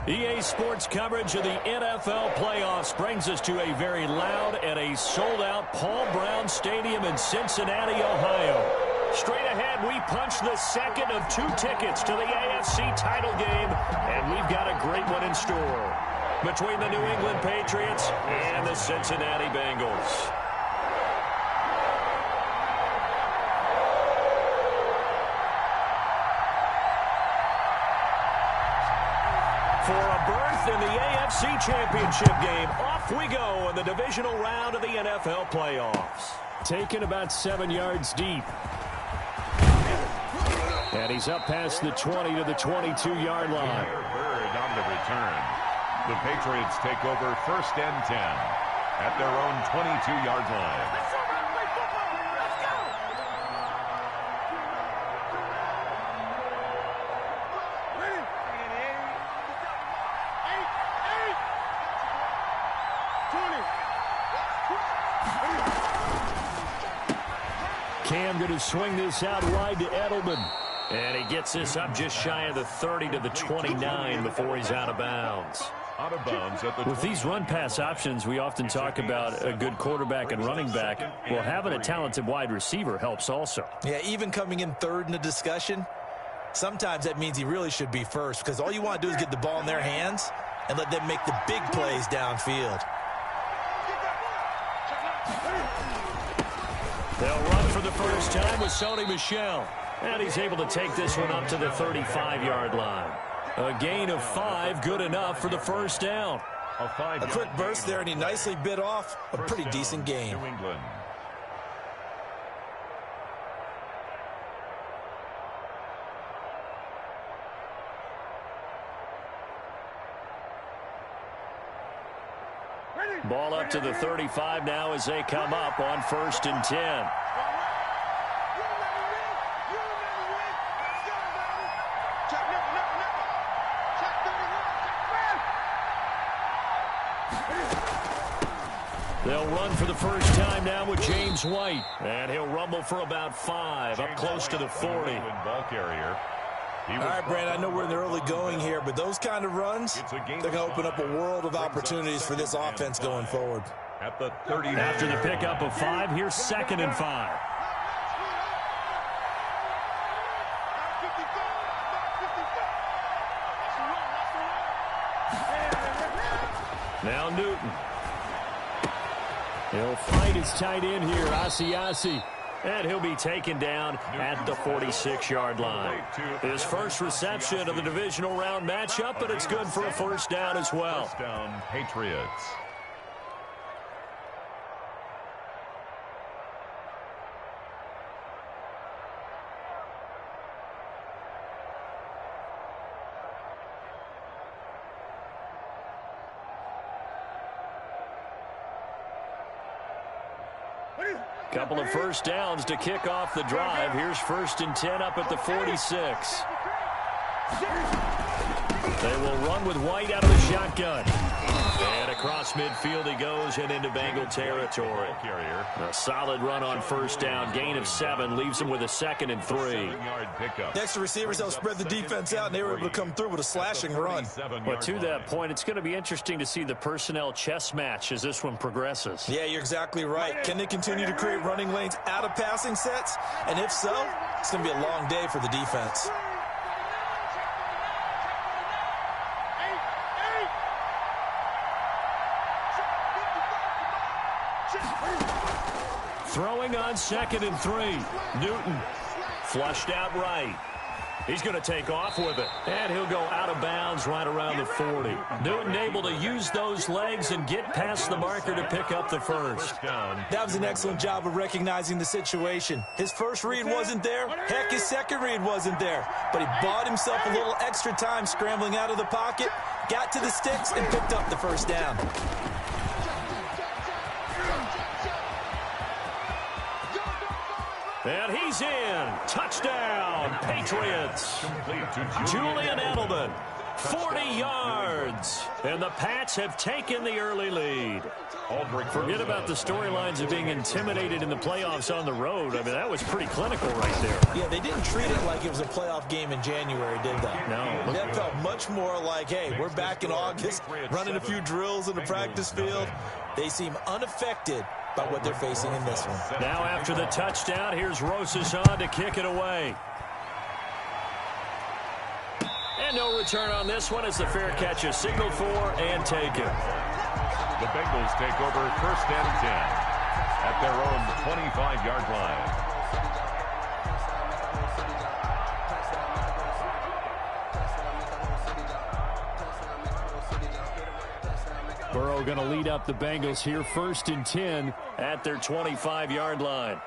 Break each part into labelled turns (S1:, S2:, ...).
S1: EA Sports coverage of the NFL playoffs brings us to a very loud and a sold-out Paul Brown Stadium in Cincinnati, Ohio. Straight ahead, we punch the second of 2 tickets to the AFC title game, and we've got a great one in store between the New England Patriots and the Cincinnati Bengals. For a berth in the AFC Championship game, off we go in the divisional round of the NFL playoffs. Taken about 7 yards deep. And he's up past the 20 to the 22-yard line.
S2: Bird on the return. The Patriots take over 1st and 10 at their own 22-yard line.
S1: Cam going to swing this out wide to Edelman. And he gets this up just shy of the 30 to the 29 before he's out of bounds.
S2: Out of bounds at the
S1: With these run-pass options, we often talk about a good quarterback and running back. Well, having a talented wide receiver helps also.
S3: Yeah, even coming in third in the discussion, sometimes that means he really should be first, because all you want to do is get the ball in their hands and let them make the big plays downfield.
S1: They'll run for the first time with Sony Michel. And he's able to take this one up to the 35-yard line. A gain of 5, good enough for the first down.
S3: A quick burst there, and he nicely bit off a pretty decent gain.
S2: New England.
S1: Ball up to the 35 now as they come up on 1st and 10. They'll run for the first time now with James White. And he'll rumble for about 5, up close to the 40.
S2: Ball carrier.
S3: All right, Brandon, I know we're in the early going here, but those kind of runs, they're going to open up a world of opportunities for this offense going forward.
S2: At the 30.
S1: After the pickup of 5, here's 2nd and 5. Now Newton. He'll fight his tight end here, Asiasi. And he'll be taken down at the 46-yard line. His first reception of the divisional round matchup, but it's good for a first down as well.
S2: First down, Patriots.
S1: Couple of first downs to kick off the drive. Here's 1st and 10 up at the 46. They will run with White out of the shotgun. And across midfield he goes and into Bengal territory. A solid run on first down. Gain of 7 leaves him with a 2nd and 3.
S3: Next to receivers, they'll spread the defense out, and they were able to come through with a slashing run.
S1: But to that point, it's going to be interesting to see the personnel chess match as this one progresses.
S3: Yeah, you're exactly right. Can they continue to create running lanes out of passing sets? And if so, it's going to be a long day for the defense.
S1: Throwing on 2nd and 3. Newton flushed out right. He's going to take off with it. And he'll go out of bounds right around the 40. Newton able to use those legs and get past the marker to pick up the first.
S3: That was an excellent job of recognizing the situation. His first read wasn't there. Heck, his second read wasn't there. But he bought himself a little extra time scrambling out of the pocket, got to the sticks, and picked up the first down.
S1: And he's in. Touchdown, Patriots. Julian Edelman 40 yards. And the Pats have taken the early lead. Forget about the storylines of being intimidated in the playoffs on the road. I mean, that was pretty clinical right there.
S3: Yeah, they didn't treat it like it was a playoff game in January, did they?
S1: No.
S3: That felt much more like, hey, we're back in August, running a few drills in the practice field. They seem unaffected by what they're facing in this one.
S1: Now after the touchdown, here's Rosas on to kick it away. And no return on this one as the fair catch is signaled for and taken.
S2: The Bengals take over 1st and 10 at their own 25-yard line.
S1: Burrow going to lead up the Bengals here, 1st and 10 at their 25-yard line.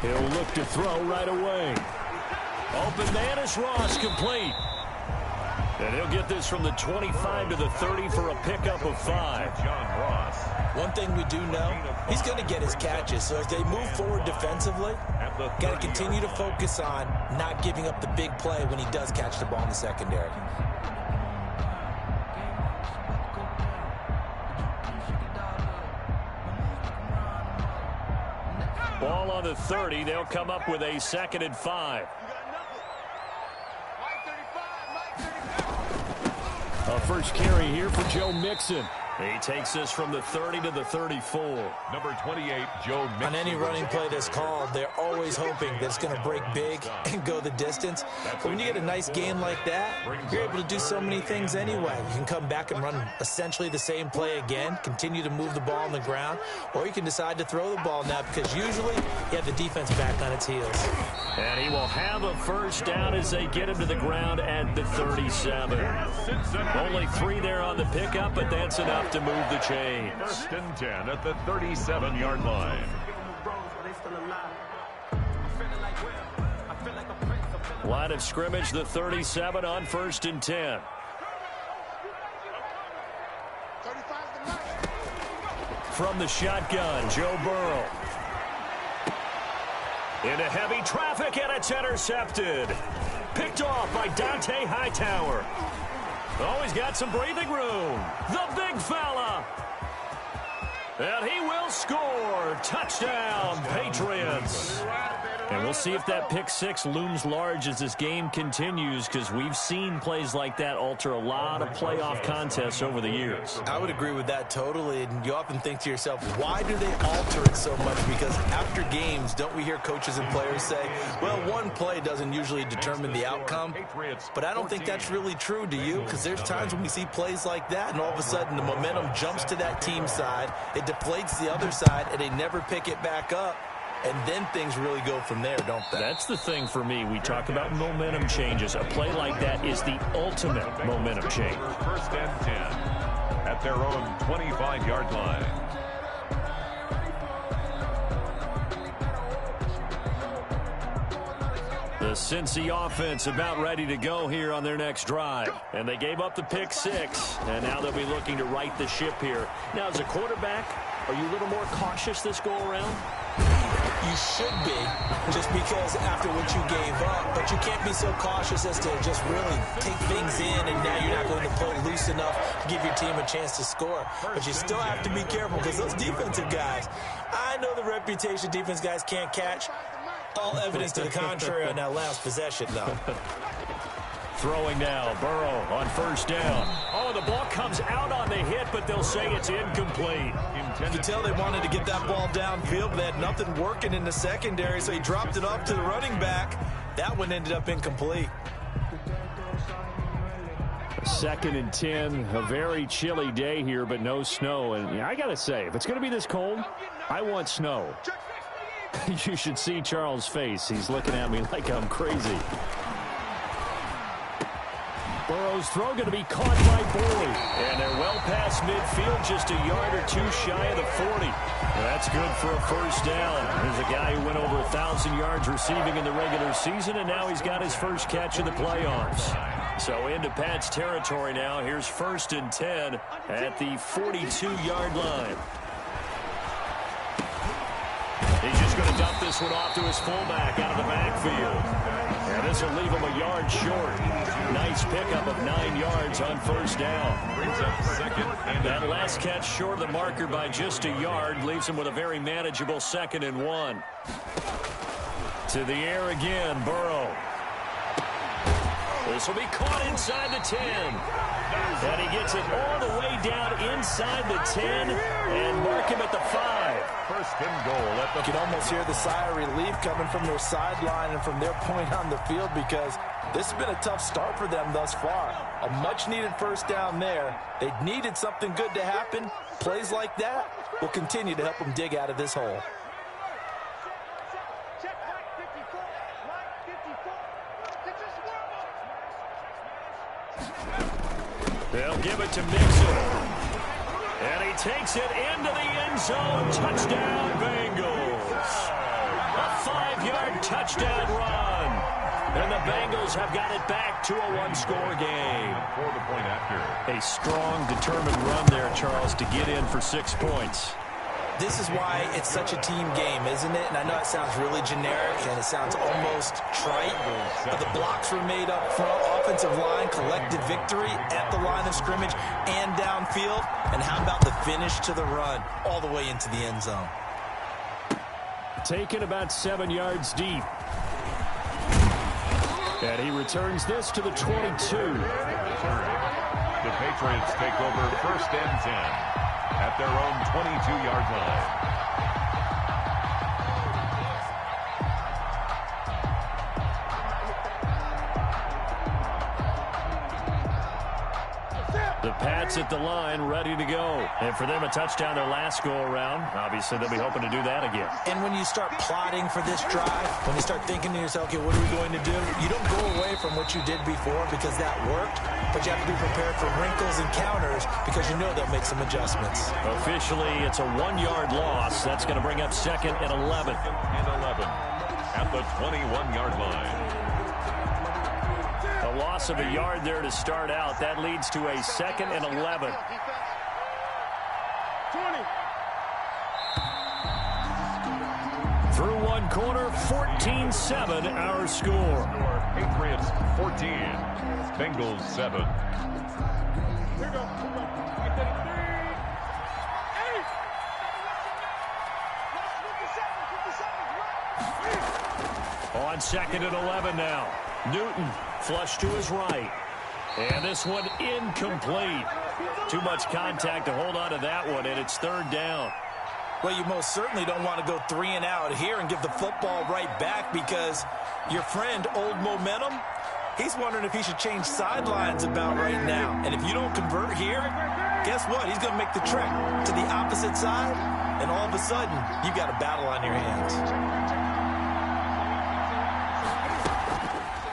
S1: He'll look to throw right away. Open man is Ross, complete. And he'll get this from the 25 to the 30 for a pickup of 5.
S2: John Ross.
S3: One thing we do know, he's going to get his catches. So as they move forward defensively, got to continue to focus on not giving up the big play when he does catch the ball in the secondary.
S1: Ball on the 30. They'll come up with a 2nd and 5. A first carry here for Joe Mixon. He takes this from the 30 to the 34.
S2: Number 28, Joe Mixon.
S3: On any running play that's called, they're always hoping that it's going to break big and go the distance. But when you get a nice gain like that, you're able to do so many things anyway. You can come back and run essentially the same play again, continue to move the ball on the ground, or you can decide to throw the ball now because usually you have the defense back on its heels.
S1: And he will have a first down as they get him to the ground at the 37. Only 3 there on the pickup, but that's enough to move the chains.
S2: 1st and 10 at the 37-yard line.
S1: Line of scrimmage, the 37 on 1st and 10. From the shotgun, Joe Burrow. Into heavy traffic, and it's intercepted. Picked off by Dante Hightower. Oh, he's got some breathing room. The big fella. And he will score. Touchdown, Patriots. And we'll see if that pick 6 looms large as this game continues, because we've seen plays like that alter a lot of playoff contests over the years.
S3: I would agree with that totally, and you often think to yourself, why do they alter it so much? Because after games, don't we hear coaches and players say, well, one play doesn't usually determine the outcome? But I don't think that's really true, do you? Because there's times when we see plays like that, and all of a sudden the momentum jumps to that team side, it deflates the other side, and they never pick it back up. And then things really go from there, don't they?
S1: That's the thing for me. We talk about momentum changes. A play like that is the ultimate momentum change.
S2: 1st and 10 at their own 25-yard line.
S1: The Cincy offense about ready to go here on their next drive. And they gave up the pick 6, and now they'll be looking to right the ship here. Now, as a quarterback, are you a little more cautious this go-around?
S3: You should be, just because after what you gave up, but you can't be so cautious as to just really take things in, and now you're not going to play loose enough to give your team a chance to score. But you still have to be careful because those defensive guys, I know the reputation defense guys can't catch. All evidence to the contrary on that last possession, though.
S1: Throwing now, Burrow on 1st down. Oh, the ball comes out on the hit, but they'll say it's incomplete.
S3: You can tell they wanted to get that ball downfield, but they had nothing working in the secondary, so he dropped it off to the running back. That one ended up incomplete.
S1: 2nd and 10, a very chilly day here, but no snow. And yeah, I got to say, if it's going to be this cold, I want snow. You should see Charles' face. He's looking at me like I'm crazy. Burrow's throw going to be caught by Boyd. And they're well past midfield, just a yard or 2 shy of the 40. Well, that's good for a first down. There's a guy who went over 1,000 yards receiving in the regular season, and now he's got his first catch in the playoffs. So into Pat's territory now. Here's 1st and 10 at the 42-yard line. He's just going to dump this one off to his fullback out of the backfield. And this will leave him a yard short. Nice pickup of 9 yards on first down.
S2: Brings up second. And
S1: that last catch short of the marker by just a yard leaves him with a very manageable 2nd and 1. To the air again, Burrow. This will be caught inside the 10. And he gets it all the way down inside the 10 and mark him at the 5.
S2: First and goal at the...
S3: You can almost hear the sigh of relief coming from their sideline and from their point on the field, because this has been a tough start for them thus far. A much-needed first down there. They needed something good to happen. Plays like that will continue to help them dig out of this hole.
S1: They'll give it to Mixon. And he takes it into the end zone. Touchdown, Bengals. A 5-yard touchdown run. And the Bengals have got it back to a one-score game.
S2: For the point after.
S1: A strong, determined run there, Charles, to get in for 6 points.
S3: This is why it's such a team game, isn't it? And I know it sounds really generic and it sounds almost trite, but the blocks were made up front. Offensive line, collective victory at the line of scrimmage and downfield. And how about the finish to the run all the way into the end zone?
S1: Taken about 7 yards deep. And he returns this to the 22.
S2: The Patriots take over first and 10. At their own 22-yard line.
S1: The Pats at the line, ready to go. And for them, a touchdown their last go-around. Obviously, they'll be hoping to do that again.
S3: And when you start plotting for this drive, when you start thinking to yourself, okay, what are we going to do? You don't go away from what you did before because that worked, but you have to be prepared for wrinkles and counters because you know they'll make some adjustments.
S1: Officially, it's a 1-yard loss. That's going to bring up 2nd and 11.
S2: 2nd and 11 at the 21-yard line.
S1: A loss of a yard there to start out. That leads to a 2nd and 11. 20. Through one quarter, 14-7 our score.
S2: Patriots 14, Bengals 7.
S1: On 2nd and 11 now. Newton flush to his right. And this one incomplete. Too much contact to hold on to that one, and it's 3rd down.
S3: Well, you most certainly don't want to go 3 and out here and give the football right back, because your friend, Old Momentum, he's wondering if he should change sidelines about right now. And if you don't convert here, guess what? He's going to make the trek to the opposite side, and all of a sudden, you've got a battle on your hands.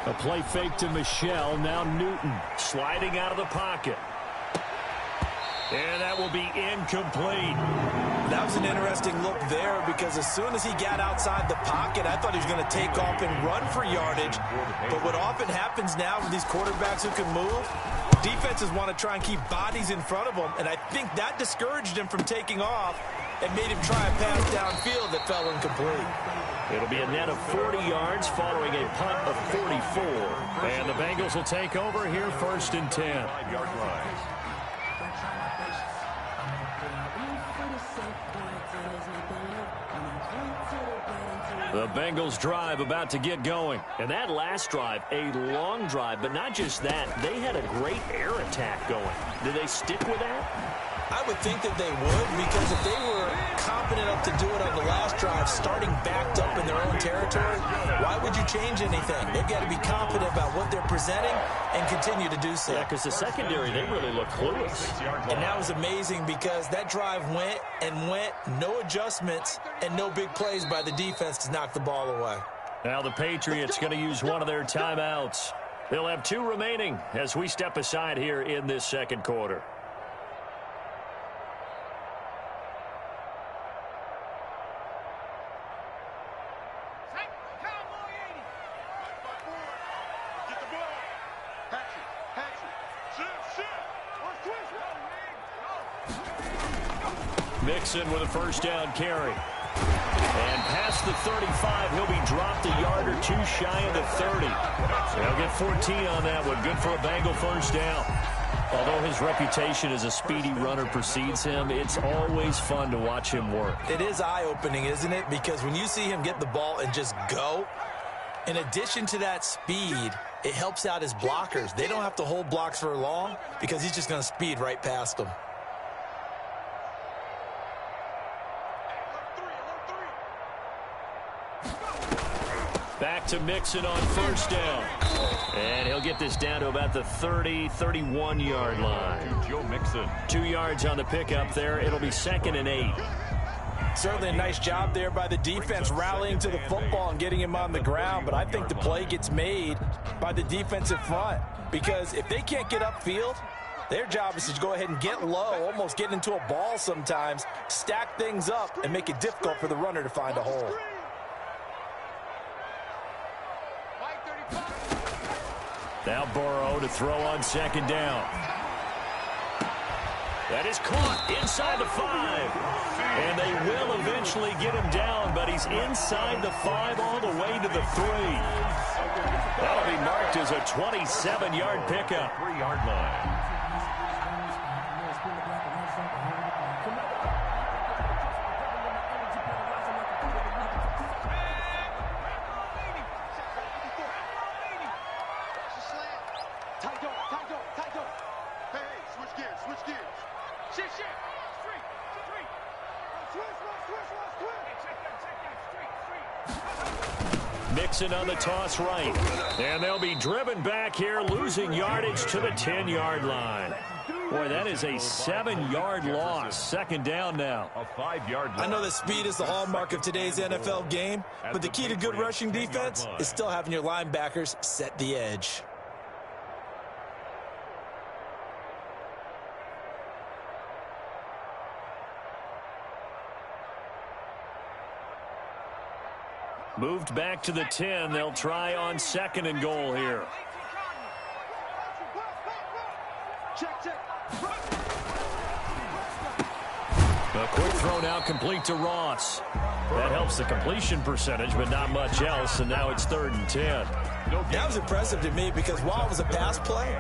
S1: A play fake to Michelle. Now Newton sliding out of the pocket. And that will be incomplete.
S3: That was an interesting look there, because as soon as he got outside the pocket, I thought he was going to take off and run for yardage. But what often happens now with these quarterbacks who can move, defenses want to try and keep bodies in front of them. And I think that discouraged him from taking off and made him try a pass downfield that fell incomplete.
S1: It'll be a net of 40 yards following a punt of 44. And the Bengals will take over here 1st and 10.
S2: 5-yard line.
S1: The Bengals drive about to get going. And that last drive, a long drive, but not just that. They had a great air attack going. Did they stick with that?
S3: I would think that they would, because if they were confident enough to do it on the last drive, starting backed up in their own territory, why would you change anything? They've got to be confident about what they're presenting and continue to do so.
S1: Yeah, because the secondary, they really look clueless.
S3: And that was amazing, because that drive went and went, no adjustments and no big plays by the defense to knock the ball away.
S1: Now the Patriots going to use one of their timeouts. They'll have 2 remaining as we step aside here in this 2nd quarter. Mixon with a 1st down carry. And past the 35, he'll be dropped a yard or two shy of the 30. They'll get 14 on that one. Good for a Bengal first down. Although his reputation as a speedy runner precedes him, it's always fun to watch him work.
S3: It is eye-opening, isn't it? Because when you see him get the ball and just go, in addition to that speed, it helps out his blockers. They don't have to hold blocks for long because he's just going to speed right past them.
S1: Back to Mixon on first down. And he'll get this down to about the 30, 31-yard line.
S2: Joe Mixon.
S1: 2 yards on the pickup there. It'll be 2nd and 8.
S3: Certainly a nice job there by the defense rallying to the football and getting him on the ground, but I think the play gets made by the defensive front because if they can't get upfield, their job is to go ahead and get low, almost get into a ball sometimes, stack things up, and make it difficult for the runner to find a hole.
S1: Now Burrow to throw on 2nd down. That is caught inside the 5. And they will eventually get him down, but he's inside the 5 all the way to the 3. That'll be marked as a 27-yard pickup.
S2: 3-yard line.
S1: Mixon on the toss right. And they'll be driven back here, losing yardage to the 10-yard line. Boy, that is a 7-yard loss. 2nd down now.
S2: A 5-yard loss.
S3: I know that speed is the hallmark of today's NFL game, but the key to good rushing defense is still having your linebackers set the edge.
S1: Moved back to the 10. They'll try on 2nd and goal here. A quick throw now complete to Ross. That helps the completion percentage, but not much else, and now it's 3rd and 10.
S3: That was impressive to me because while it was a pass play,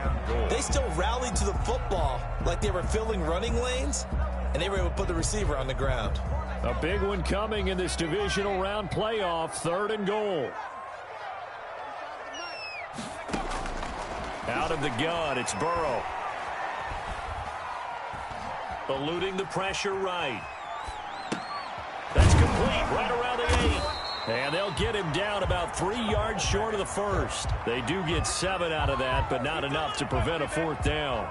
S3: they still rallied to the football like they were filling running lanes, and they were able to put the receiver on the ground.
S1: A big one coming in this divisional round playoff, 3rd and goal. Out of the gun, it's Burrow. Eluding the pressure right. That's complete, right around the 8. And they'll get him down about 3 yards short of the 1st. They do get 7 out of that, but not enough to prevent a 4th down.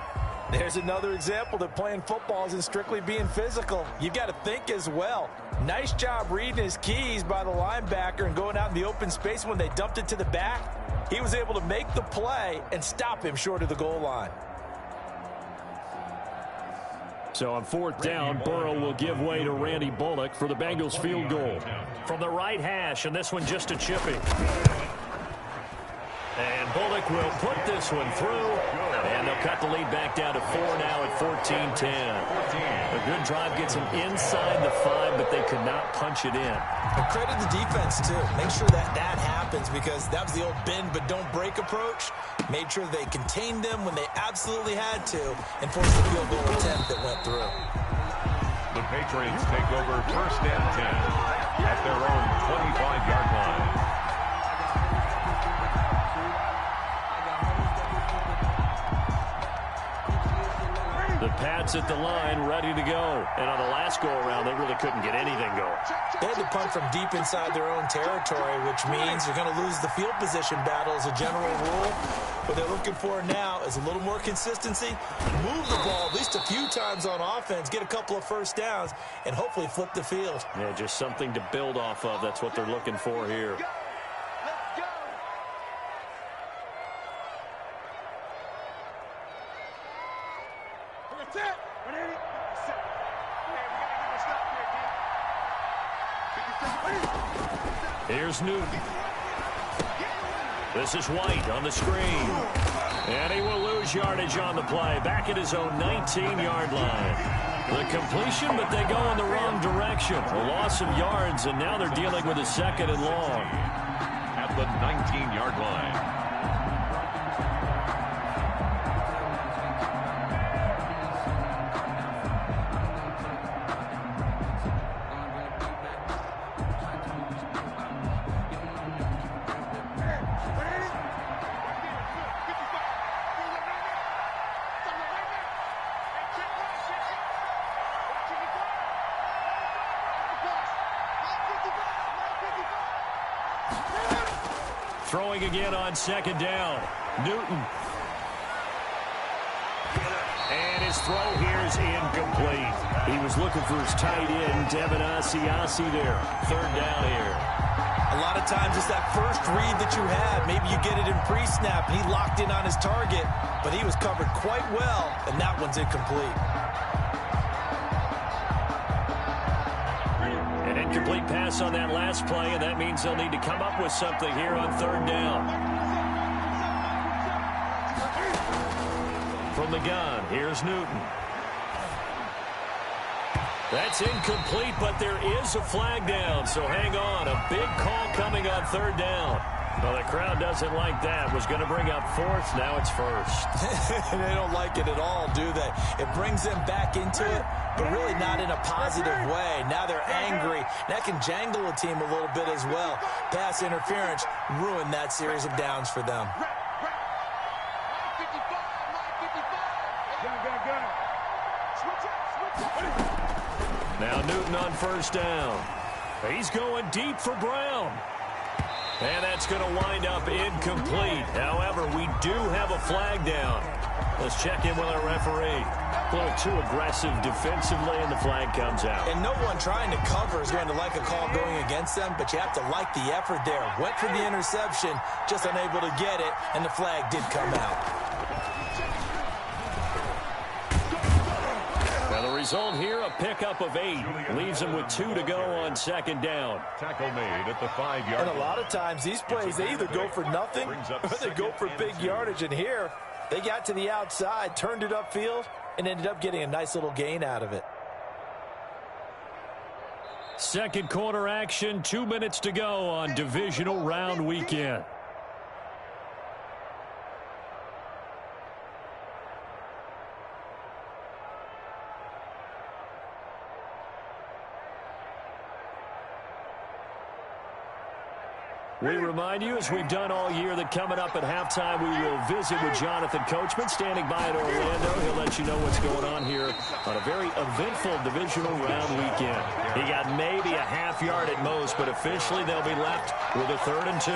S3: There's another example that playing football isn't strictly being physical. You've got to think as well. Nice job reading his keys by the linebacker and going out in the open space when they dumped it to the back. He was able to make the play and stop him short of the goal line.
S1: So on 4th down, Burrow will give way to Randy Bullock for the Bengals field goal. From the right hash, and this one just a chipping. And Bullock will put this one through. And they'll cut the lead back down to 4 now at 14-10. A good drive gets them inside the 5, but they could not punch it in.
S3: And credit the defense, too. Make sure that that happens because that was the old bend but don't break approach. Made sure they contained them when they absolutely had to and forced the field goal attempt that went through.
S2: The Patriots take over 1st and 10 at their own 25-yard line.
S1: The Pats at the line, ready to go. And on the last go-around, they really couldn't get anything going.
S3: They had to punt from deep inside their own territory, which means you're going to lose the field position battle as a general rule. What they're looking for now is a little more consistency, move the ball at least a few times on offense, get a couple of 1st downs, and hopefully flip the field.
S1: Yeah, just something to build off of. That's what they're looking for here. Here's Newton. This is White on the screen. And he will lose yardage on the play. Back at his own 19-yard line. The completion, but they go in the wrong direction. A loss of yards, and now they're dealing with a 2nd and long.
S2: At the 19-yard line.
S1: Throwing again on 2nd down. Newton. And his throw here is incomplete. He was looking for his tight end, Devin Asiasi there. 3rd down here.
S3: A lot of times it's that first read that you have. Maybe you get it in pre-snap, and he locked in on his target, but he was covered quite well, and that one's incomplete.
S1: An incomplete pass on that last play, and that means they'll need to come up with something here on 3rd down. From the gun, here's Newton. That's incomplete, but there is a flag down, so hang on. A big call coming on 3rd down. Well, the crowd doesn't like that. Was going to bring up 4th, now it's 1st.
S3: They don't like it at all, do they? It brings them back into it, but really not in a positive way. Now they're angry. That can jangle a team a little bit as well. Pass interference ruined that series of downs for them.
S1: Now Newton on 1st down. He's going deep for Brown. And that's going to wind up incomplete. However, we do have a flag down. Let's check in with our referee. A little too aggressive defensively, and the flag comes out.
S3: And no one trying to cover is going to like a call going against them, but you have to like the effort there. Went for the interception, just unable to get it, and the flag did come out.
S1: Now the result here, a pickup of 8. Leaves them with 2 to go on 2nd down.
S2: Tackle made at the 5-yard line.
S3: And a lot of times these plays, they either go for nothing or they go for big yardage. And here, they got to the outside, turned it upfield, and ended up getting a nice little gain out of it.
S1: 2nd quarter action, 2 minutes to go on divisional round weekend. We remind you, as we've done all year, that coming up at halftime, we will visit with Jonathan Coachman, standing by in Orlando. He'll let you know what's going on here on a very eventful divisional round weekend. He got maybe a half yard at most, but officially they'll be left with a 3rd and 2.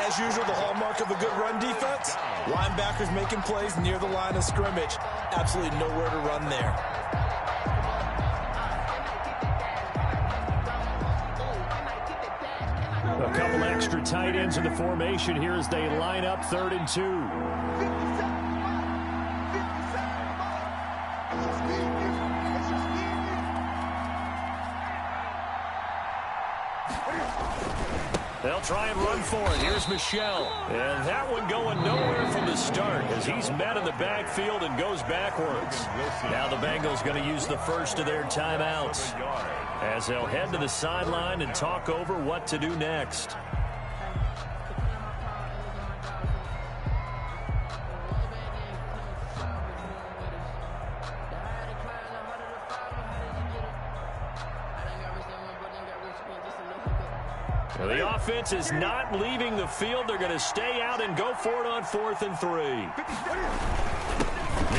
S3: As usual, the hallmark of a good run defense, linebackers making plays near the line of scrimmage. Absolutely nowhere to run there.
S1: A couple extra tight ends in the formation here as they line up 3rd and 2. They'll try and run for it. Here's Michelle. And that one going nowhere from the start as he's met in the backfield and goes backwards. Now the Bengals going to use the first of their timeouts as they'll head to the sideline and talk over what to do next. Well, the offense is not leaving the field. They're going to stay out and go for it on 4th and 3.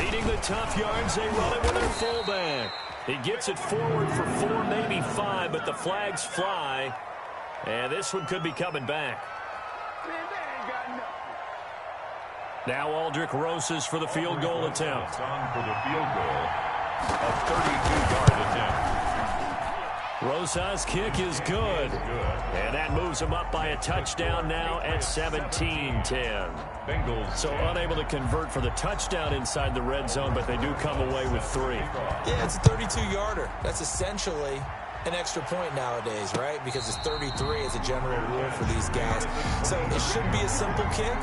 S1: Needing the tough yards, they run it with their fullback. He gets it forward for 4, maybe 5, but the flags fly. And this one could be coming back. Now Aldrich Rosas for the field goal attempt.
S2: On for the field goal, a 32-yard attempt.
S1: Rosas' kick is good. And that moves him up by a touchdown now at 17-10.
S2: Bengals.
S1: So unable to convert for the touchdown inside the red zone, but they do come away with 3.
S3: Yeah, it's a 32-yarder. That's essentially an extra point nowadays, right? Because it's 33 as a general rule for these guys. So it should be a simple kick.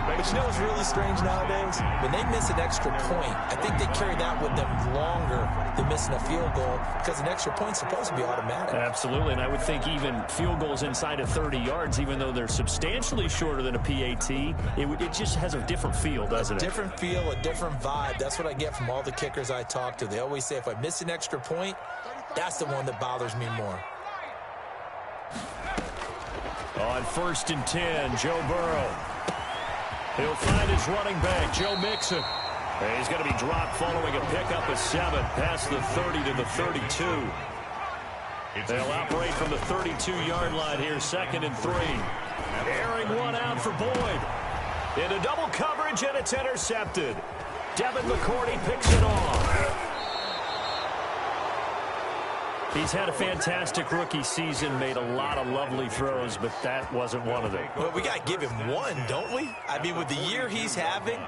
S3: But you know what's really strange nowadays? When they miss an extra point, I think they carry that with them longer than missing a field goal because an extra point's supposed to be automatic.
S1: Absolutely, and I would think even field goals inside of 30 yards, even though they're substantially shorter than a PAT, it just has a different feel, doesn't it?
S3: A different feel, a different vibe. That's what I get from all the kickers I talk to. They always say if I miss an extra point, that's the one that bothers me more.
S1: On 1st and 10, Joe Burrow. He'll find his running back, Joe Mixon. And he's going to be dropped following a pickup of 7 past the 30 to the 32. They'll operate from the 32-yard line here, 2nd and 3. Airing one out for Boyd. Into double coverage, and it's intercepted. Devin McCourty picks it off. He's had a fantastic rookie season, made a lot of lovely throws, but that wasn't one of them.
S3: Well, we got to give him one, don't we? I mean, with the year he's having,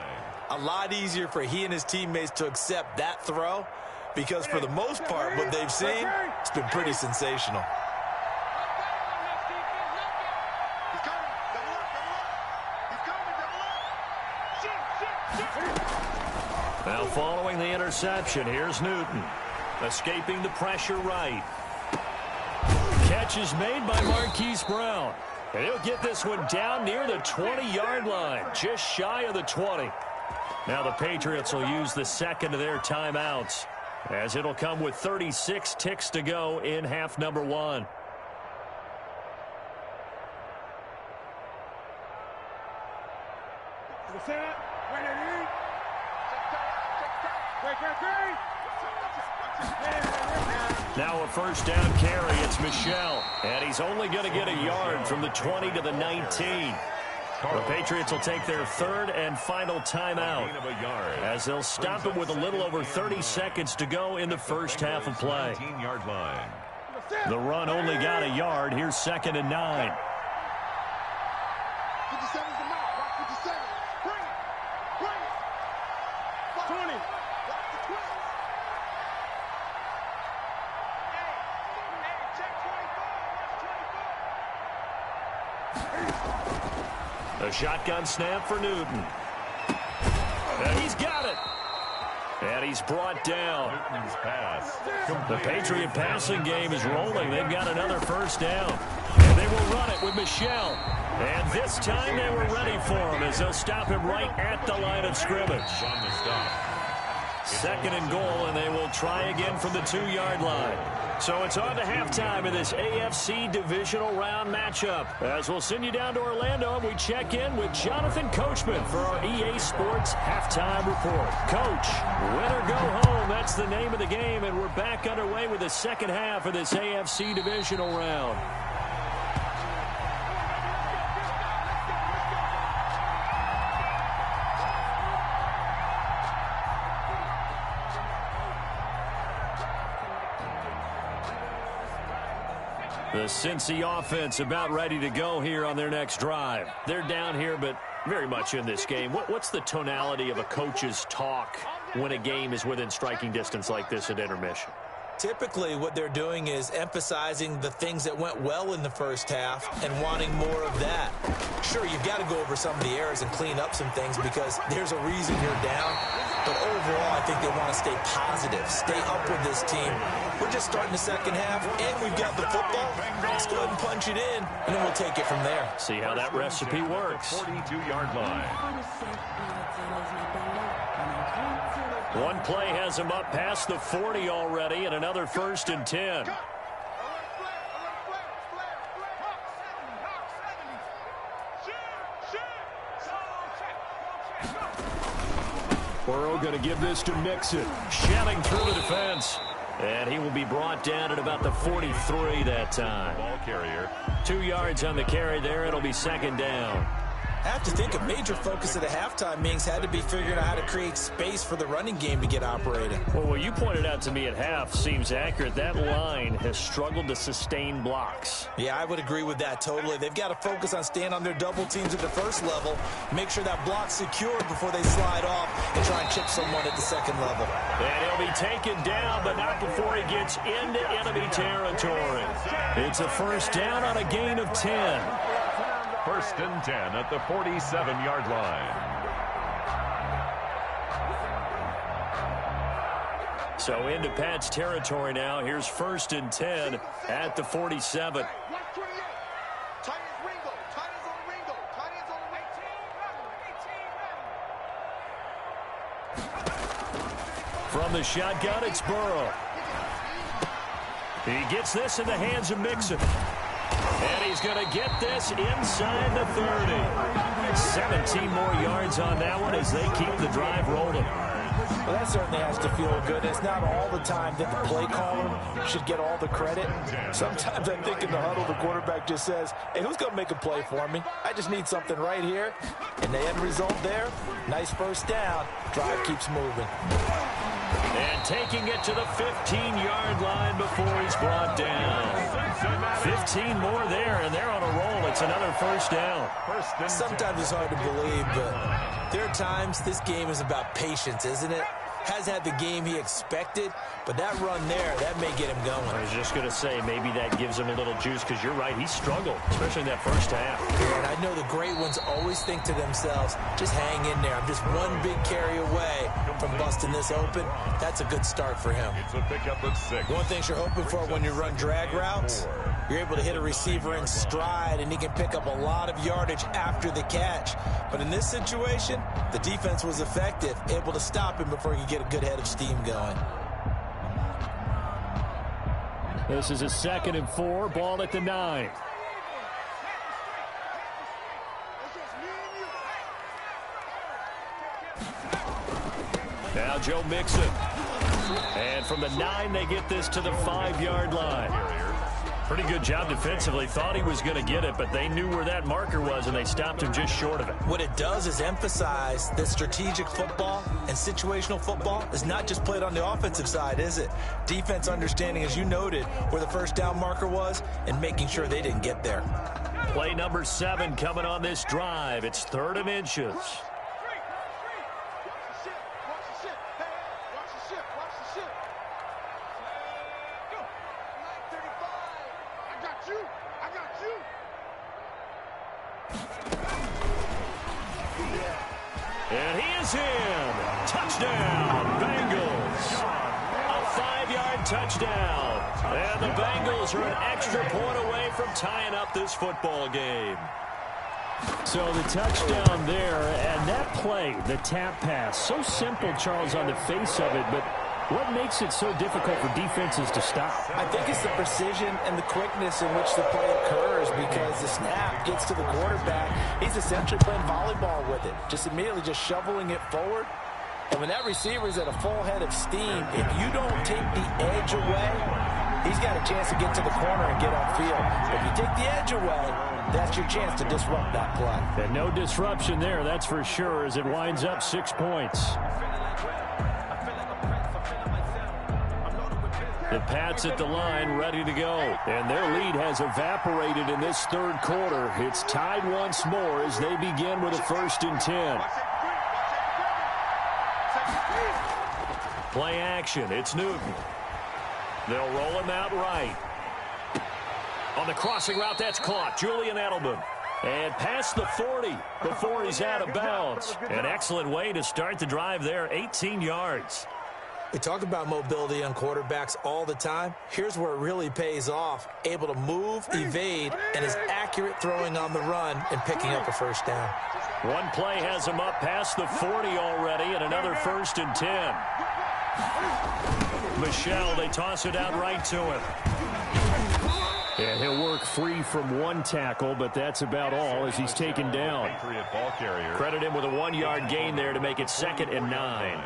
S3: a lot easier for he and his teammates to accept that throw because for the most part, what they've seen, it's been pretty sensational.
S1: Now following the interception, here's Newton. Escaping the pressure right. Catch is made by Marquise Brown. And he'll get this one down near the 20-yard line, just shy of the 20. Now the Patriots will use the second of their timeouts, as it'll come with 36 ticks to go in half number 1. Now a first down carry. It's Michel. And he's only going to get a yard from the 20 to the 19. The Patriots will take their 3rd and final timeout as they'll stop it with a little over 30 seconds to go in the first half of play. The run only got a yard. Here's 2nd and 9. A shotgun snap for Newton. And he's got it. And he's brought down. The Patriot passing game is rolling. They've got another first down. And they will run it with Michel. And this time they were ready for him as they'll stop him right at the line of scrimmage. 2nd and goal, and they will try again from the 2-yard line. So it's on to halftime in this AFC Divisional Round matchup. As we'll send you down to Orlando, we check in with Jonathan Coachman for our EA Sports Halftime Report. Coach, win or go home, that's the name of the game, and we're back underway with the second half of this AFC Divisional Round. The Cincy offense about ready to go here on their next drive. They're down here, but very much in this game. What's the tonality of a coach's talk when a game is within striking distance like this at intermission?
S3: Typically, what they're doing is emphasizing the things that went well in the first half and wanting more of that. Sure, you've got to go over some of the errors and clean up some things because there's a reason you're down. But overall, I think they want to stay positive, stay up with this team. We're just starting the second half, and we've got the football. Let's go ahead and punch it in, and then we'll take it from there.
S1: See how that recipe works.
S2: 42-yard line.
S1: One play has him up past the 40 already, and another 1st and 10. Burrow going to give this to Mixon. Shelling through the defense. And he will be brought down at about the 43 that time.
S2: Ball carrier.
S1: 2 yards on the carry there. It'll be 2nd down.
S3: I have to think a major focus of the halftime meetings had to be figuring out how to create space for the running game to get operating.
S1: Well, what you pointed out to me at half seems accurate. That line has struggled to sustain blocks.
S3: Yeah, I would agree with that totally. They've got to focus on staying on their double teams at the first level, make sure that block's secured before they slide off and try and chip someone at the second level.
S1: And he'll be taken down, but not before he gets into enemy territory. It's a first down on a gain of 10.
S2: First and 10 at the 47-yard line.
S1: So into Pat's territory now. Here's first and 10 at the 47. From the shotgun, it's Burrow. He gets this in the hands of Mixon. And he's going to get this inside the 30. 17 more yards on that one as they keep the drive rolling.
S3: Well, that certainly has to feel good. It's not all the time that the play caller should get all the credit. Sometimes I think in the huddle, the quarterback just says, hey, who's going to make a play for me? I just need something right here. And the end result there, nice first down. Drive keeps moving.
S1: And taking it to the 15-yard line before he's brought down. 15 more there, and they're on a roll. It's another first down.
S3: Sometimes it's hard to believe, but there are times this game is about patience, isn't it? Has had the game he expected, but that run there, that may get him going.
S1: I was just going to say, maybe that gives him a little juice, because you're right, he struggled, especially in that first half.
S3: Yeah, and I know the great ones always think to themselves, just hang in there. I'm just one big carry away from busting this open. That's a good start for him.
S2: It's a pickup of 6.
S3: One thing you're hoping for when you run drag routes, you're able to hit a receiver in stride, and he can pick up a lot of yardage after the catch. But in this situation, the defense was effective, able to stop him before he could get a good head of steam going.
S1: This is a 2nd and 4, ball at the 9. Now Joe Mixon. And from the 9, they get this to the 5-yard line. Pretty good job defensively. Thought he was going to get it, but they knew where that marker was, and they stopped him just short of it.
S3: What it does is emphasize that strategic football and situational football is not just played on the offensive side, is it? Defense understanding, as you noted, where the first down marker was and making sure they didn't get there.
S1: Play number 7 coming on this drive. It's 3rd and inches. And he is in. Touchdown, Bengals. A 5-yard touchdown. And the Bengals are an extra point away from tying up this football game. So the touchdown there, and that play, the tap pass, so simple, Charles, on the face of it, but what makes it so difficult for defenses to stop?
S3: I think it's the precision and the quickness in which the play occurs, because the snap gets to the quarterback. He's essentially playing volleyball with it, just immediately just shoveling it forward. And when that receiver's at a full head of steam, if you don't take the edge away, he's got a chance to get to the corner and get upfield. If you take the edge away, that's your chance to disrupt that play.
S1: And no disruption there, that's for sure, as it winds up 6 points. The Pats at the line, ready to go. And their lead has evaporated in this 3rd quarter. It's tied once more as they begin with a 1st and 10. Play action, it's Newton. They'll roll him out right. On the crossing route, that's caught. Julian Edelman. And past the 40 before he's out of bounds. An excellent way to start the drive there, 18 yards.
S3: We talk about mobility on quarterbacks all the time. Here's where it really pays off. Able to move, evade, and is accurate throwing on the run and picking up a first down.
S1: One play has him up past the 40 already, and another 1st and 10. Michelle, they toss it out right to him. And he'll work free from one tackle, but that's about all as he's taken down. Credit him with a 1-yard gain there to make it 2nd and 9.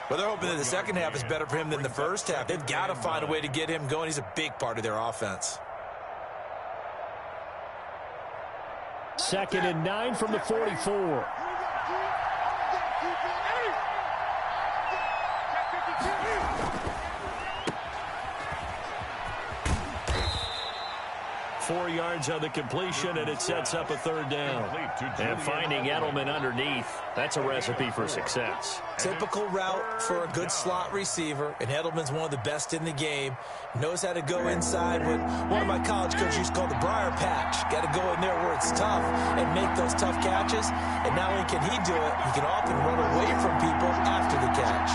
S3: Well, they're hoping that the second half is better for him than the first half. They've got to find a way to get him going. He's a big part of their offense.
S1: 2nd and 9 from the 44. Four yards on the completion, and it sets up a 3rd down. And finding Edelman underneath, that's a recipe for success.
S3: Typical route for a good slot receiver, and Edelman's one of the best in the game. Knows how to go inside what one of my college coaches used to call the briar patch. Got to go in there where it's tough and make those tough catches. And not only can he do it, he can often run away from people after the catch.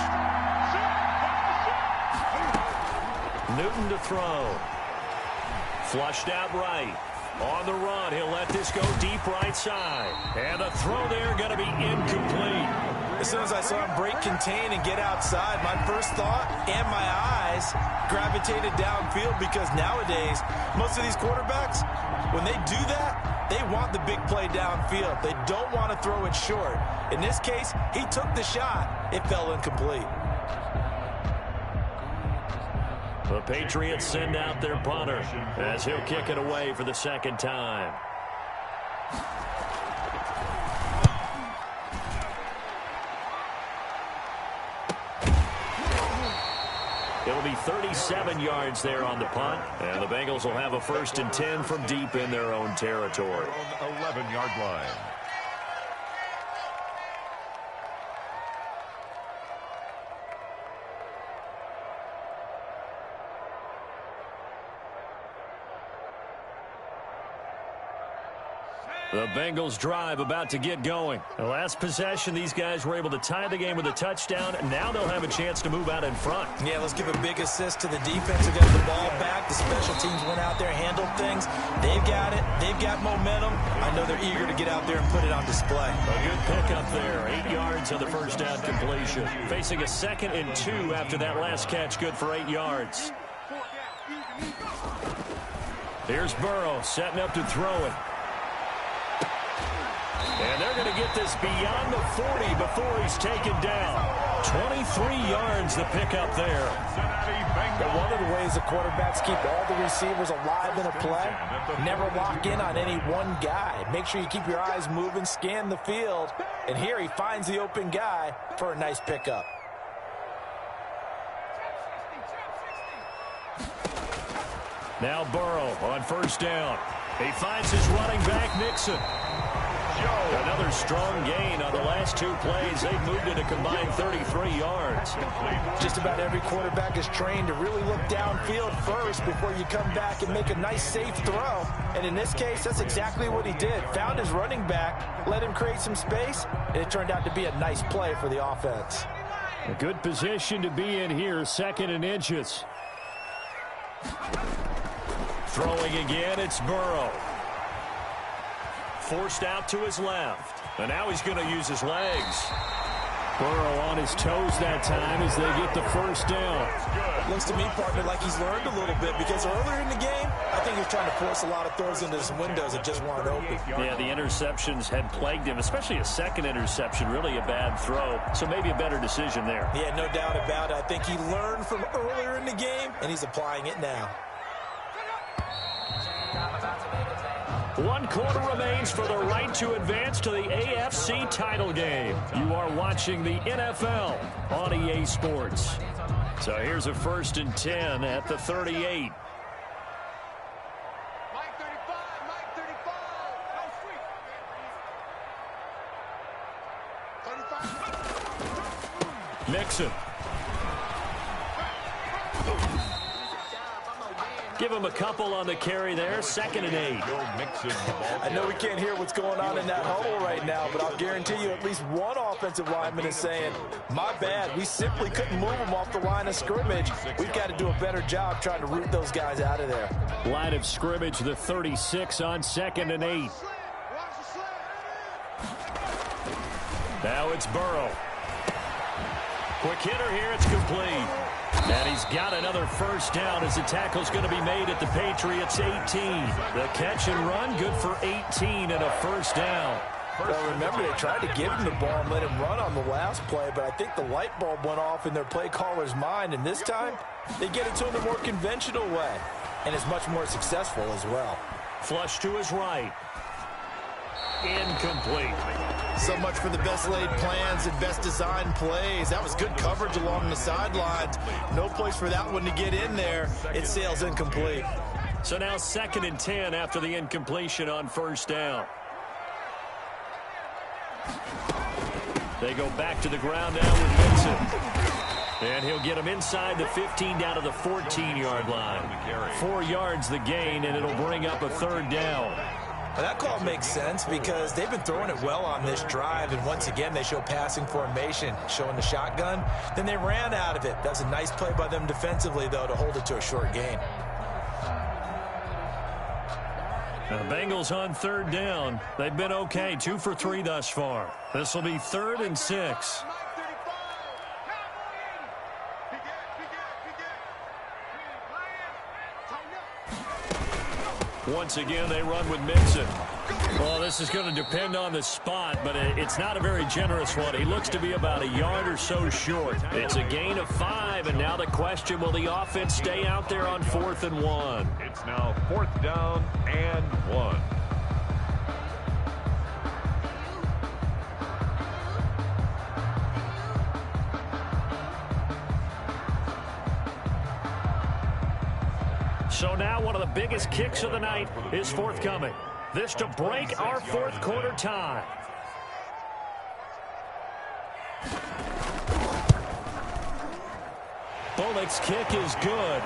S1: Newton to throw. Flushed out right. On the run, he'll let this go deep right side. And the throw there going to be incomplete.
S3: As soon as I saw him break contain and get outside, my first thought and my eyes gravitated downfield, because nowadays, most of these quarterbacks, when they do that, they want the big play downfield. They don't want to throw it short. In this case, he took the shot. It fell incomplete.
S1: The Patriots send out their punter as he'll kick it away for the 2nd time. It'll be 37 yards there on the punt, and the Bengals will have a 1st and 10 from deep in their own territory.
S2: On the 11-yard line.
S1: The Bengals drive about to get going. The last possession, these guys were able to tie the game with a touchdown. Now they'll have a chance to move out in front.
S3: Yeah, let's give a big assist to the defense who got the ball back. The special teams went out there, handled things. They've got it. They've got momentum. I know they're eager to get out there and put it on display.
S1: A good pickup there. 8 yards on the 1st down completion. Facing a 2nd and 2 after that last catch, good for 8 yards. Here's Burrow setting up to throw it. And they're going to get this beyond the 40 before he's taken down. 23 yards the pickup there.
S3: But one of the ways the quarterbacks keep all the receivers alive in a play, never lock in on any one guy. Make sure you keep your eyes moving, scan the field. And here he finds the open guy for a nice pickup.
S1: Now Burrow on 1st down. He finds his running back, Nixon. Another strong gain on the last 2 plays. They've moved it a combined 33 yards.
S3: Just about every quarterback is trained to really look downfield first before you come back and make a nice, safe throw. And in this case, that's exactly what he did. Found his running back, let him create some space, and it turned out to be a nice play for the offense.
S1: A good position to be in here, 2nd and inches. Throwing again, it's Burrow. Forced out to his left. And now he's going to use his legs. Burrow on his toes that time as they get the 1st down.
S3: Looks to me, partner, like he's learned a little bit, because earlier in the game, I think he was trying to force a lot of throws into some windows that just weren't open.
S1: Yeah, the interceptions had plagued him, especially a 2nd interception, really a bad throw. So maybe a better decision there.
S3: Yeah, no doubt about it. I think he learned from earlier in the game, and he's applying it now.
S1: 1 quarter remains for the right to advance to the AFC title game. You are watching the NFL on EA Sports. So here's a 1st and 10 at the 38. Nixon. Give him a couple on the carry there. 2nd and 8.
S3: I know we can't hear what's going on in that huddle right now, but I'll guarantee you at least one offensive lineman is saying, my bad, we simply couldn't move them off the line of scrimmage. We've got to do a better job trying to root those guys out of there.
S1: Line of scrimmage, the 36 on 2nd and 8. Now it's Burrow. Quick hitter here, it's complete. And he's got another 1st down as the tackle's going to be made at the Patriots 18. The catch and run, good for 18 and a 1st down.
S3: Well, remember, they tried to give him the ball and let him run on the last play, but I think the light bulb went off in their play caller's mind, and this time they get it to him a more conventional way, and it's much more successful as well.
S1: Flush to his right. Incomplete.
S3: So much for the best laid plans and best designed plays. That was good coverage along the sidelines. No place for that one to get in there. It sails incomplete.
S1: So now 2nd and 10 after the incompletion on 1st down. They go back to the ground now with Vincent. And he'll get him inside the 15 down to the 14-yard line. 4 yards the gain, and it'll bring up a 3rd down.
S3: Well, that call makes sense because they've been throwing it well on this drive, and once again they show passing formation, showing the shotgun. Then they ran out of it. That's a nice play by them defensively, though, to hold it to a short gain.
S1: The Bengals on 3rd down. They've been okay, 2 for 3 thus far. This will be 3rd and 6. Once again, they run with Mixon. Well, this is going to depend on the spot, but it's not a very generous one. He looks to be about a yard or so short. It's a gain of 5, and now the question, will the offense stay out there on 4th and 1?
S2: It's now 4th down and 1.
S1: So now one of the biggest kicks of the night is forthcoming. This to break our 4th quarter tie. Bullock's kick is good.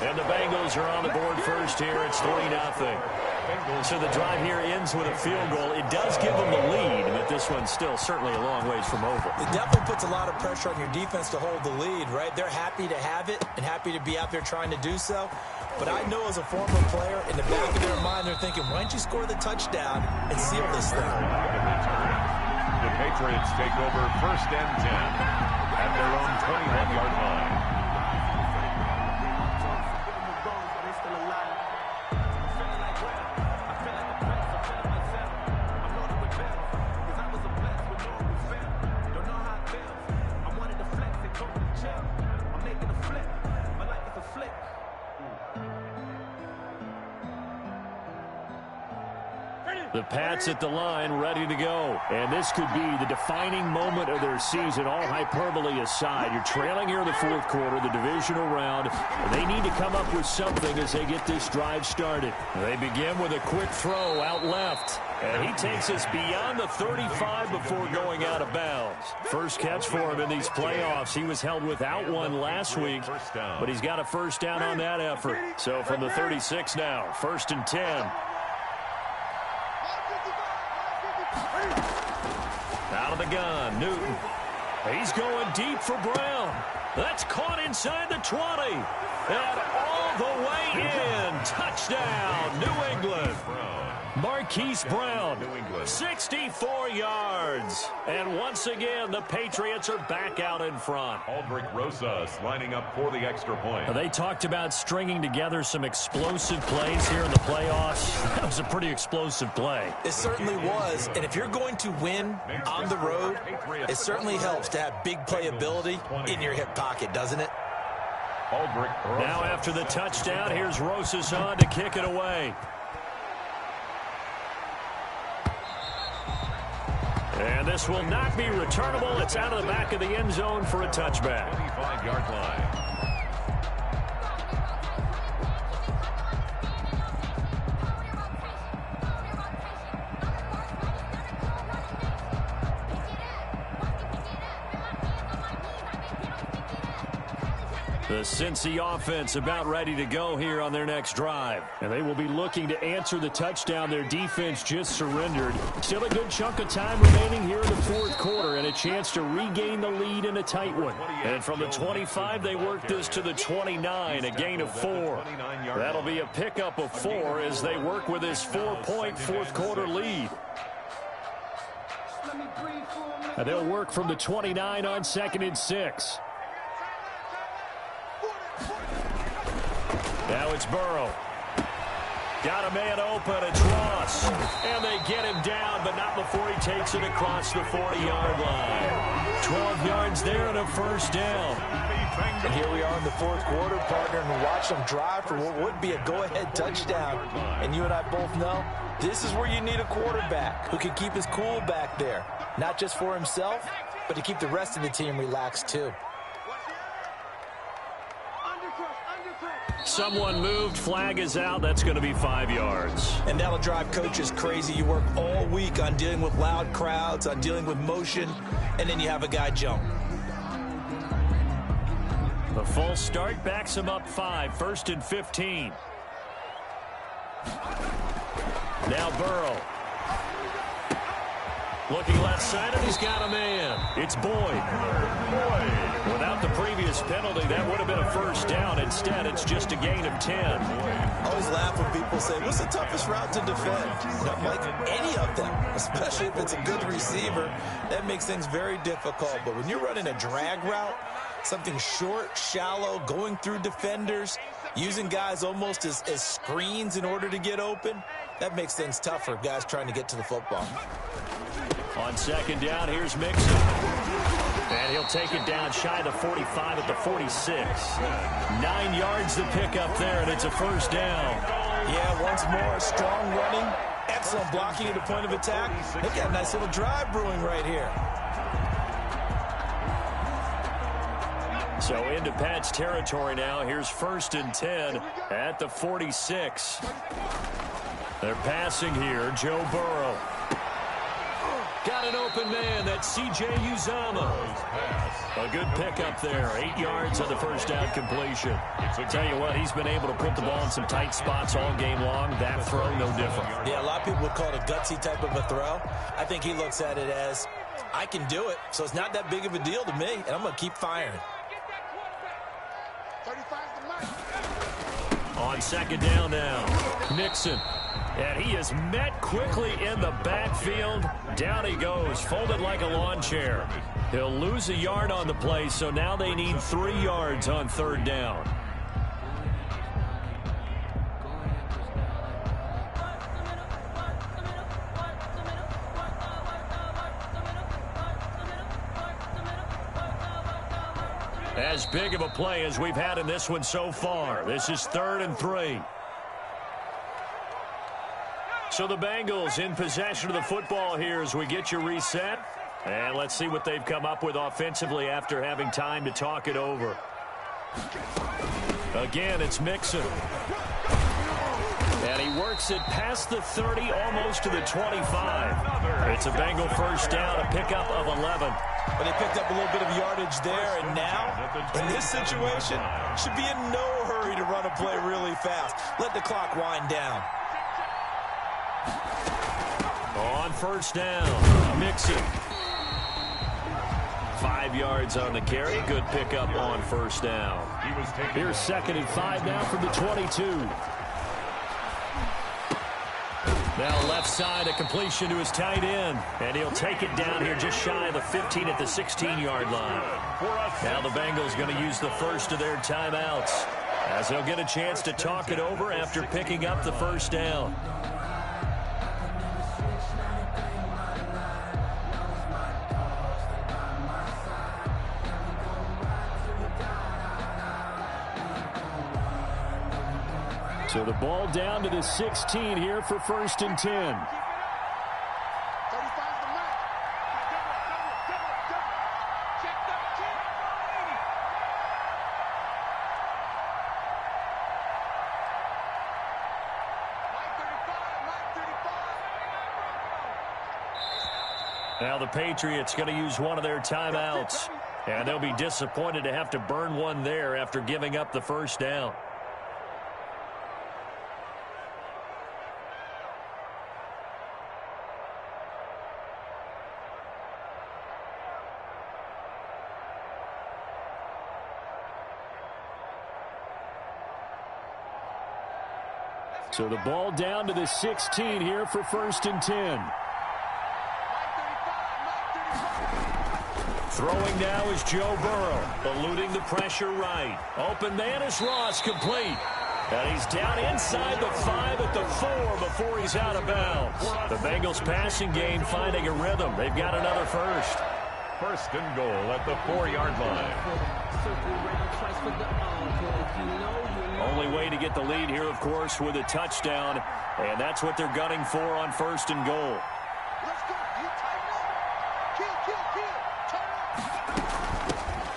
S1: And the Bengals are on the board first here. It's 3-0. So the drive here ends with a field goal. It does give them the lead, but this one's still certainly a long ways from over.
S3: It definitely puts a lot of pressure on your defense to hold the lead, right? They're happy to have it and happy to be out there trying to do so. But I know as a former player, in the back of their mind, they're thinking, why don't you score the touchdown and seal this thing?
S2: The Patriots take over 1st and 10 at their own 21-yard line.
S1: The Pats at the line, ready to go. And this could be the defining moment of their season, all hyperbole aside. You're trailing here in the 4th quarter, the divisional round. And they need to come up with something as they get this drive started. They begin with a quick throw out left. And he takes us beyond the 35 before going out of bounds. First catch for him in these playoffs. He was held without one last week, but he's got a 1st down on that effort. So from the 36 now, 1st and 10. Out of the gun, Newton. He's going deep for Brown. That's caught inside the 20. And all the way in. Touchdown, New England. Marquise Brown, 64 yards. And once again, the Patriots are back out in front.
S2: Aldrich Rosas lining up for the extra point.
S1: They talked about stringing together some explosive plays here in the playoffs. That was a pretty explosive play.
S3: It certainly was. And if you're going to win on the road, it certainly helps to have big playability in your hip pocket, doesn't it?
S1: Now after the touchdown, here's Rosas on to kick it away. And this will not be returnable. It's out of the back of the end zone for a touchback.
S2: 25-yard line.
S1: The Cincy offense about ready to go here on their next drive. And they will be looking to answer the touchdown their defense just surrendered. Still a good chunk of time remaining here in the 4th quarter and a chance to regain the lead in a tight one. And from the 25, they work this to the 29, a gain of 4. That'll be a pickup of 4 as they work with this 4-point 4th quarter lead. And they'll work from the 29 on 2nd and 6. Now it's Burrow. Got a man open. It's Ross. And they get him down, but not before he takes it across the 40-yard line. 12 yards there and a first down.
S3: And here we are in the fourth quarter, partner, and watch them drive for what would be a go-ahead touchdown. And you and I both know this is where you need a quarterback who can keep his cool back there. Not just for himself, but to keep the rest of the team relaxed too.
S1: Someone moved. Flag is out. That's going to be 5 yards.
S3: And that'll drive coaches crazy. You work all week on dealing with loud crowds, on dealing with motion, and then you have a guy jump.
S1: The full start backs him up 5. 1st and 15. Now Burrow. Looking left side, and he's got a man. It's Boyd. Without the previous penalty, that would have been a first down. Instead, it's just a gain of 10.
S3: I always laugh when people say, what's the toughest route to defend? Not like any of them, especially if it's a good receiver. That makes things very difficult. But when you're running a drag route, something short, shallow, going through defenders, using guys almost as screens in order to get open, that makes things tough for guys trying to get to the football.
S1: On second down, here's Mixon. And he'll take it down shy of the 45 at the 46. 9 yards to pick up there, and it's a first down.
S3: Yeah, once more, strong running, excellent blocking at the point of attack. They've got a nice little drive brewing right here.
S1: So into Pat's territory now. Here's 1st and 10 at the 46. They're passing here. Joe Burrow. Got an open man. That's C.J. Uzomah. A good pickup there. 8 yards on the first down completion. Tell you what, he's been able to put the ball in some tight spots all game long. That throw, no different.
S3: Yeah, a lot of people would call it a gutsy type of a throw. I think he looks at it as, I can do it, so it's not that big of a deal to me, and I'm going to keep firing.
S1: On second down now, Mixon. And he is met quickly in the backfield. Down he goes, folded like a lawn chair. He'll lose a yard on the play, so now they need 3 yards on third down. As big of a play as we've had in this one so far. This is 3rd and 3. So the Bengals in possession of the football here as we get you reset. And let's see what they've come up with offensively after having time to talk it over. Again, it's Mixon. And he works it past the 30, almost to the 25. It's a Bengal first down, a pickup of 11.
S3: But they picked up a little bit of yardage there, and now, in this situation, should be in no hurry to run a play really fast. Let the clock wind down.
S1: On first down, Mixon. 5 yards on the carry. Good pickup on first down. Here's 2nd and 5 now from the 22. Now left side, a completion to his tight end. And he'll take it down here just shy of the 15 at the 16-yard line. Now the Bengals going to use the first of their timeouts as they'll get a chance to talk it over after picking up the first down. So the ball down to the 16 here for 1st and 10. Now the Patriots going to use one of their timeouts. And they'll be disappointed to have to burn one there after giving up the first down. So the ball down to the 16 here for 1st and 10. Throwing now is Joe Burrow, eluding the pressure right. Open man is Ross, complete. And he's down inside the 5 at the 4 before he's out of bounds. The Bengals passing game finding a rhythm. They've got another first.
S2: First and goal at the 4-yard line.
S1: Only way to get the lead here, of course, with a touchdown. And that's what they're gunning for on first and goal.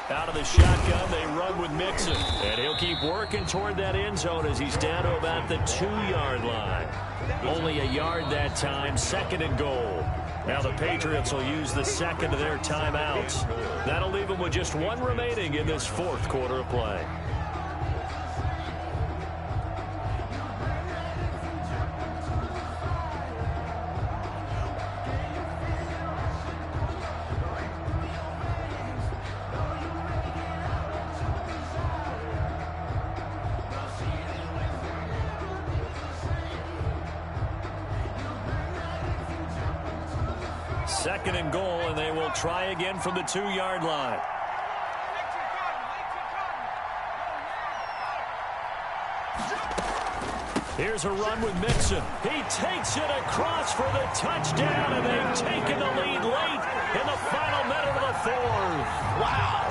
S1: Out of the shotgun, they run with Mixon. And he'll keep working toward that end zone as he's down to about the 2-yard line. Only a yard that time, second and goal. Now the Patriots will use the second of their timeouts. That'll leave them with just one remaining in this fourth quarter of play. Second and goal, and they will try again from the 2-yard line. Here's a run with Mixon. He takes it across for the touchdown, and they've taken the lead late in the final minute of the fourth.
S3: Wow.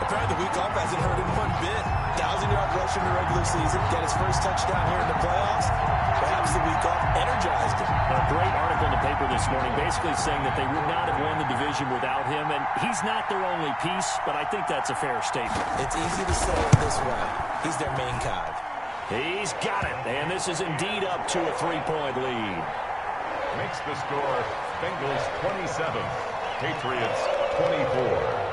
S3: Apparently the week off hasn't hurt him one bit. 1,000-yard rush in the regular season. Get his first touchdown here in the playoffs. Perhaps the week off energized him.
S1: A great article in the paper this morning basically saying that they would not have won the division without him, and he's not their only piece, but I think that's a fair statement.
S3: It's easy to say it this way. He's their main cog.
S1: He's got it, and this is indeed up to a 3-point lead.
S2: Makes the score Bengals 27, Patriots 24.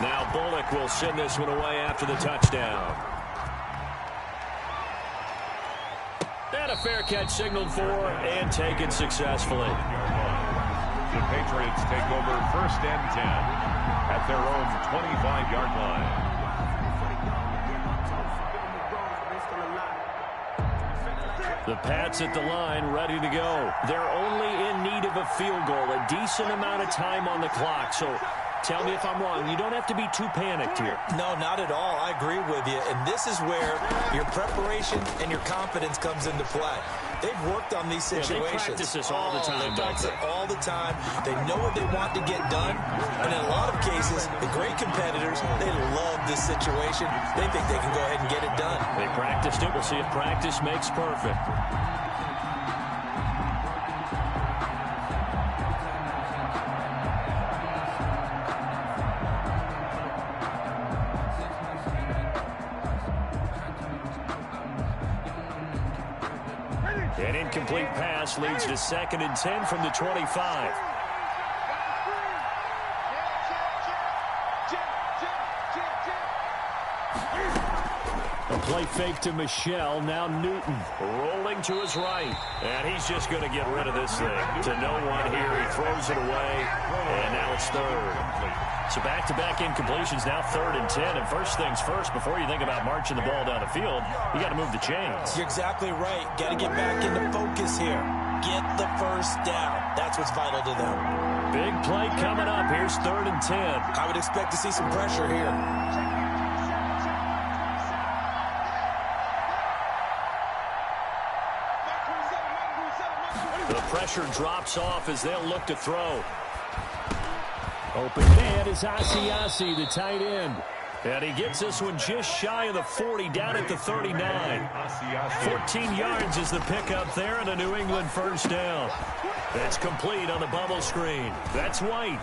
S1: Now Bullock will send this one away after the touchdown. And a fair catch signaled for and taken successfully.
S2: The Patriots take over first and 10 at their own 25-yard line.
S1: The Pats at the line, ready to go. They're only in need of a field goal, a decent amount of time on the clock. So tell me if I'm wrong. You don't have to be too panicked here.
S3: No, not at all. I agree with you. And this is where your preparation and your confidence comes into play. They've worked on these situations.
S1: They practice this all the time.
S3: They practice it all the time. They know what they want to get done. And in a lot of cases, the great competitors, they love this situation. They think they can go ahead and get it done.
S1: They practiced it. We'll see if practice makes perfect. An incomplete pass leads to second and 10 from the 25. A play fake to Michelle. Now Newton rolling to his right. And he's just going to get rid of this thing. To no one here. He throws it away. And now it's third. So back-to-back incompletions, now third and 10. And first things first, before you think about marching the ball down the field, you got to move the chains.
S3: You're exactly right. Got to get back into focus here. Get the first down. That's what's vital to them.
S1: Big play coming up. Here's third and 10.
S3: I would expect to see some pressure here.
S1: The pressure drops off as they'll look to throw. Open man is Asiasi, the tight end. And he gets this one just shy of the 40, down at the 39. 14 yards is the pickup there, and a New England first down. That's complete on the bubble screen. That's White.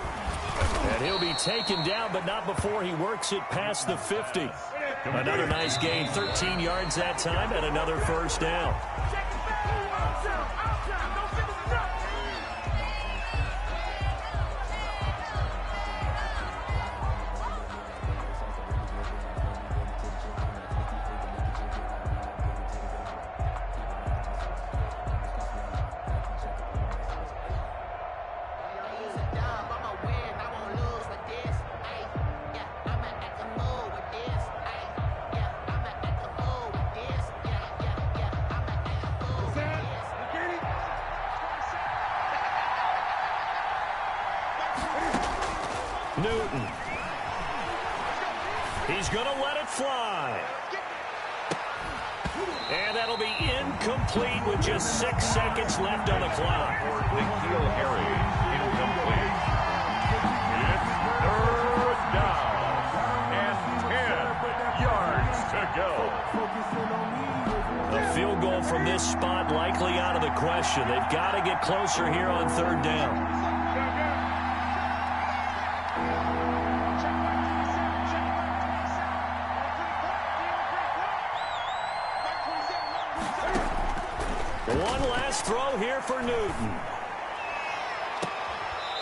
S1: And he'll be taken down, but not before he works it past the 50. Another nice gain, 13 yards that time, and another first down. Newton. He's going to let it fly. that'll be incomplete with just 6 seconds left on the clock.
S2: Nikhil Harry, incomplete. It's third down and 10 yards to go.
S1: A field goal from this spot likely out of the question. They've got to get closer here on third down. One last throw here for Newton.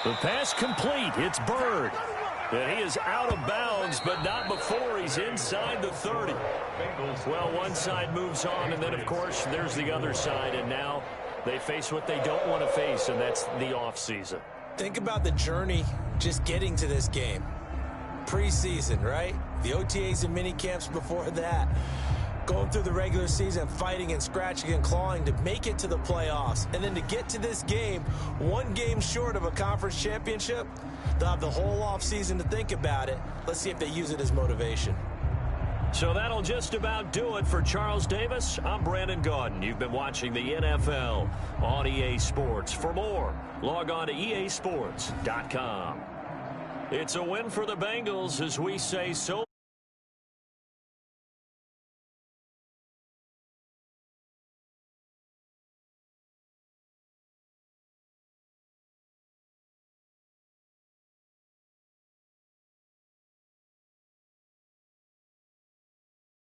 S1: The pass complete. It's Bird. And he is out of bounds, but not before he's inside the 30. Well, one side moves on, and then, of course, there's the other side. And now they face what they don't want to face, and that's the offseason.
S3: Think about the journey just getting to this game. Preseason, right? The OTAs and mini camps before that. Going through the regular season, fighting and scratching and clawing to make it to the playoffs. And then to get to this game, one game short of a conference championship, they'll have the whole offseason to think about it. Let's see if they use it as motivation.
S1: So that'll just about do it for Charles Davis. I'm Brandon Gaudin. You've been watching the NFL on EA Sports. For more, log on to easports.com. It's a win for the Bengals as we say so.